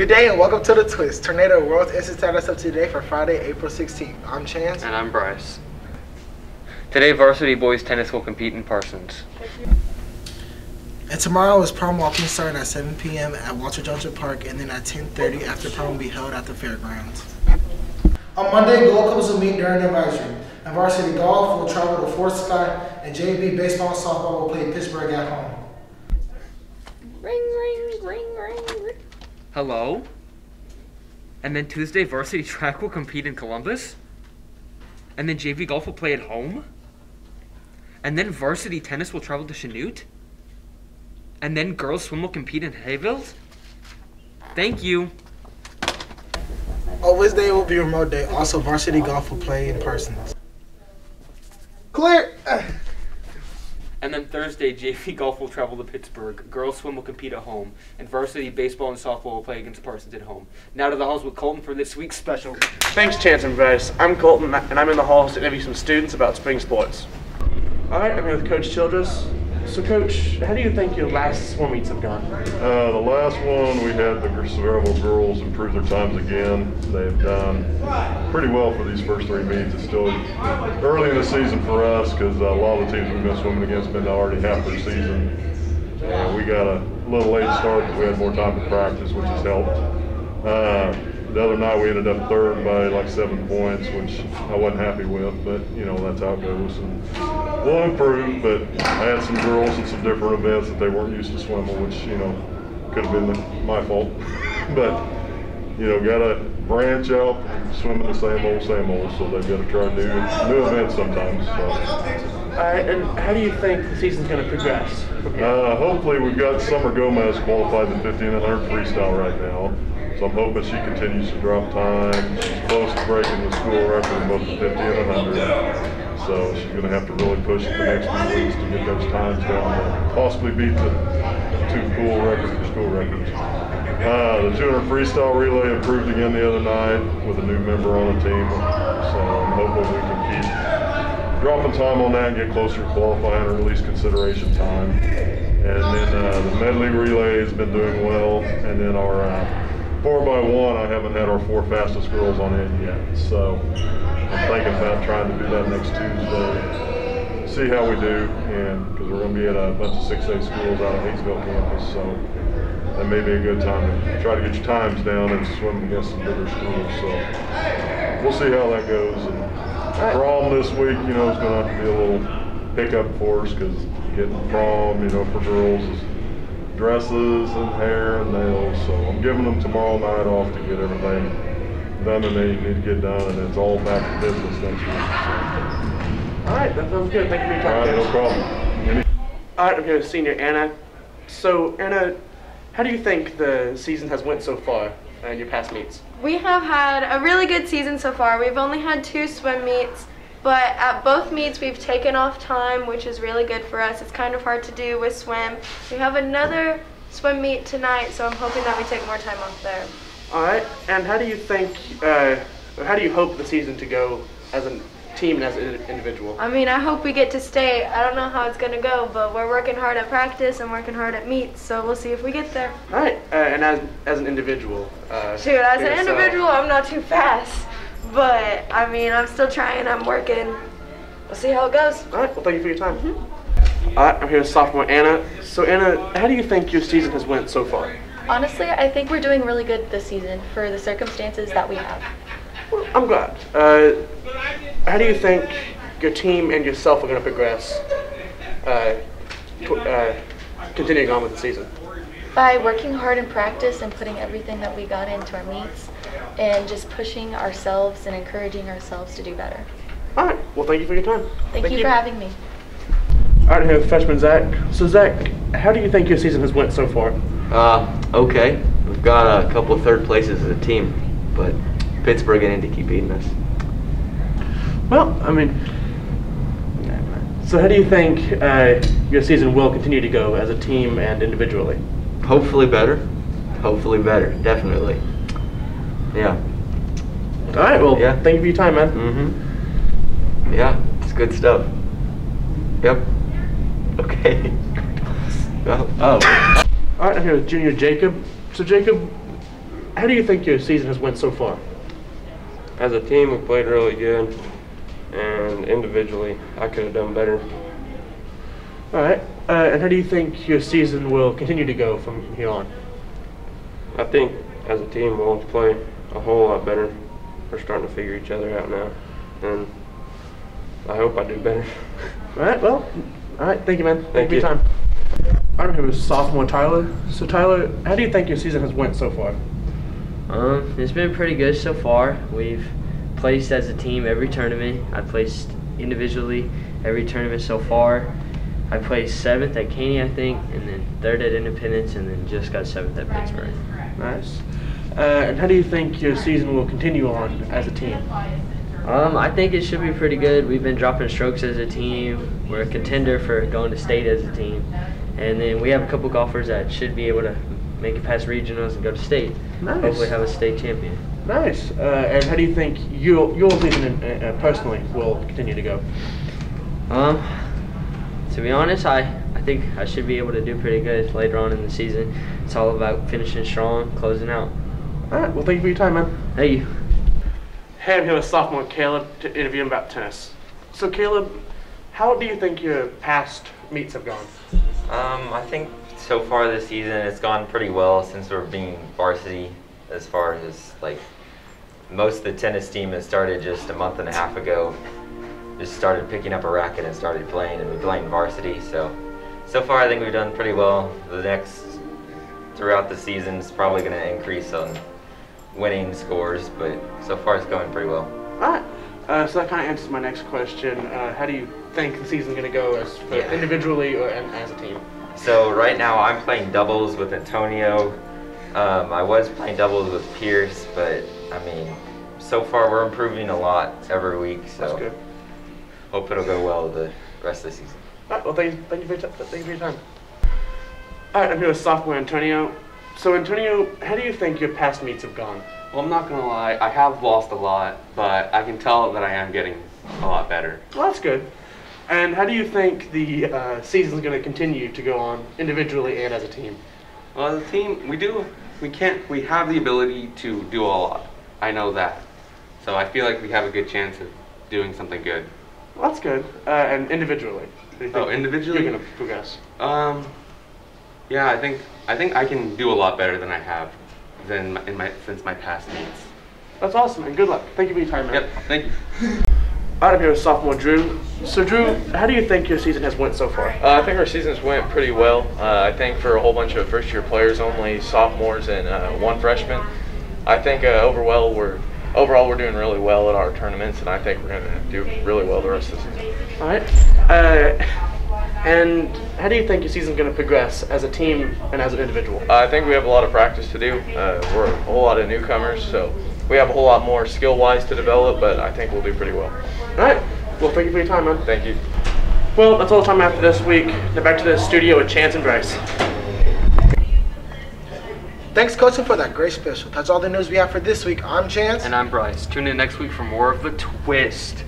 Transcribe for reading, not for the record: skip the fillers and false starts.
Good day and welcome to The Twist, Tornado World's Instant Status up today for Friday, April 16th. I'm Chance. And I'm Bryce. Today, varsity boys tennis will compete in Parsons. And tomorrow is prom walking starting at 7 p.m. at Walter Johnson Park, and then at 10:30 after prom will be held at the fairgrounds. On Monday, Gold Coast will meet during advisory. And varsity golf will travel to Fort Scott, and JV baseball and softball will play Pittsburgh at home. Ring, ring, ring, ring, ring. Hello? And then Tuesday, varsity track will compete in Columbus? And then JV golf will play at home? And then varsity tennis will travel to Chanute? And then girls swim will compete in Hayville? Thank you. Wednesday will be remote day. Also, varsity golf will play in Parsons. Clear! And then Thursday, JV golf will travel to Pittsburgh, girls swim will compete at home, and varsity baseball and softball will play against Parsons at home. Now to the halls with Colton for this week's special. Thanks, Chance and Bryce. I'm Colton, and I'm in the halls to interview some students about spring sports. All right, I'm here with Coach Childress. So, Coach, how do you think your last swim meets have gone? The last one, we had the Sevierville girls improve their times again. They've done pretty well for these first three meets. It's still early in the season for us because a lot of the teams we've been swimming against have been already half their season. And we got a little late start because we had more time to practice, which has helped. The other night we ended up third by like 7 points, which I wasn't happy with, but you know, that's how it goes. And we'll improve, but I had some girls at some different events that they weren't used to swimming, which, you know, could have been my fault. But, you know, got to branch out from swimming the same old, so they've got to try new events sometimes. So. All right, and how do you think the season's going to progress? Hopefully we've got Summer Gomez qualified in the 1500 freestyle right now. So I'm hoping she continues to drop time. She's close to breaking the school record in both the 50 and 100. So she's going to have to really push it the next few weeks to get those times down and possibly beat the two school records. The 200 freestyle relay improved again the other night with a new member on the team. So I'm hoping we can keep dropping time on that and get closer to qualifying or at least consideration time. And then the medley relay has been doing well. And then our 4x1, I haven't had our 4 fastest girls on it yet, so I'm thinking about trying to do that next Tuesday, see how we do, and because we're going to be at a bunch of 6A schools out of Hayesville campus, so that may be a good time to try to get your times down and swim against some bigger schools. So we'll see how that goes. And prom this week, you know, is going to have to be a little pickup for us because getting prom, you know, for girls is dresses and hair and nails, so I'm giving them tomorrow night off to get everything done that they need to get done, and it's all back to business next week. So. All right, that sounds good. Thank you for your time. All right, no problem. All right, I'm here with senior Anna. So, Anna, how do you think the season has went so far in your past meets? We have had a really good season so far. We've only had 2 swim meets, but at both meets we've taken off time, which is really good for us. It's kind of hard to do with swim. We have another swim meet tonight, so I'm hoping that we take more time off there. All right, and how do you think, how do you hope the season to go as a team and as an individual? I mean, I hope we get to stay. I don't know how it's going to go, but we're working hard at practice and working hard at meets, so we'll see if we get there. All right, and as an individual? Shoot, as an individual, I'm not too fast. But, I mean, I'm still trying, I'm working. We'll see how it goes. All right, well, thank you for your time. All right, I'm here with sophomore Anna. So, Anna, how do you think your season has went so far? Honestly, I think we're doing really good this season for the circumstances that we have. Well, I'm glad. How do you think your team and yourself are going to progress continuing on with the season? By working hard in practice and putting everything that we got into our meets and just pushing ourselves and encouraging ourselves to do better. All right. Well, thank you for your time. Thank you for having me. All right, here with freshman Zach. So, Zach, how do you think your season has went so far? Okay. We've got a couple of third places as a team, but Pittsburgh and Indy keep beating us. Well, I mean, so how do you think your season will continue to go as a team and individually? Hopefully better. Hopefully better, definitely. Yeah. All right, well, yeah. Thank you for your time, man. Mm-hmm. Yeah, it's good stuff. Yep. Okay. Oh. All right, I'm here with junior Jacob. So, Jacob, how do you think your season has went so far? As a team, we played really good, and individually, I could have done better. All right. And how do you think your season will continue to go from here on? I think as a team, we'll play a whole lot better. We're starting to figure each other out now, and I hope I do better. All right. Well, all right. Thank you, man. Thank you for your time. I'm here with sophomore Tyler. So Tyler, how do you think your season has went so far? It's been pretty good so far. We've placed as a team every tournament. I placed individually every tournament so far. I placed 7th at Caney, I think, and then 3rd at Independence, and then just got 7th at Pittsburgh. Nice. And how do you think your season will continue on as a team? I think it should be pretty good. We've been dropping strokes as a team. We're a contender for going to state as a team. And then we have a couple golfers that should be able to make it past regionals and go to state. Nice. Hopefully have a state champion. Nice. And how do you think your season personally will continue to go? To be honest, I think I should be able to do pretty good later on in the season. It's all about finishing strong, closing out. All right. Well, thank you for your time, man. Thank you. Hey, I'm here with sophomore Caleb to interview him about tennis. So Caleb, how do you think your past meets have gone? I think so far this season it's gone pretty well since we're being varsity. As far as like most of the tennis team has started just a month and a half ago. Just started picking up a racket and started playing, and we played in varsity. So far I think we've done pretty well. Throughout the season it's probably going to increase on winning scores, but so far it's going pretty well. All right. So that kind of answers my next question. How do you think the season's going to go as individually or as a team? So right now I'm playing doubles with Antonio. I was playing doubles with Pierce, but I mean, so far we're improving a lot every week. So that's good. Hope it'll go well the rest of the season. All right. Well, thank you for your time. All right. I'm here with sophomore Antonio. So Antonio, how do you think your past meets have gone? Well, I'm not gonna lie, I have lost a lot, but I can tell that I am getting a lot better. Well, that's good. And how do you think the season's going to continue to go on individually and as a team? Well, as a team, we have the ability to do a lot. I know that. So I feel like we have a good chance of doing something good. Well, that's good. And individually? Individually? You're going to progress? Yeah, I think I can do a lot better than I have since my past meets. That's awesome, and good luck. Thank you for your time, man. Yep, thank you. All right, I'm here with sophomore Drew. So Drew, how do you think your season has went so far? I think our season's went pretty well. I think for a whole bunch of first-year players, only sophomores and one freshman. I think overall we're doing really well at our tournaments, and I think we're going to do really well the rest of the season. All right. And how do you think your season's going to progress as a team and as an individual? I think we have a lot of practice to do. We're a whole lot of newcomers, so we have a whole lot more skill-wise to develop, but I think we'll do pretty well. All right. Well, thank you for your time, man. Thank you. Well, that's all the time after this week. Now back to the studio with Chance and Bryce. Thanks, Coach, for that great special. That's all the news we have for this week. I'm Chance. And I'm Bryce. Tune in next week for more of The Twist.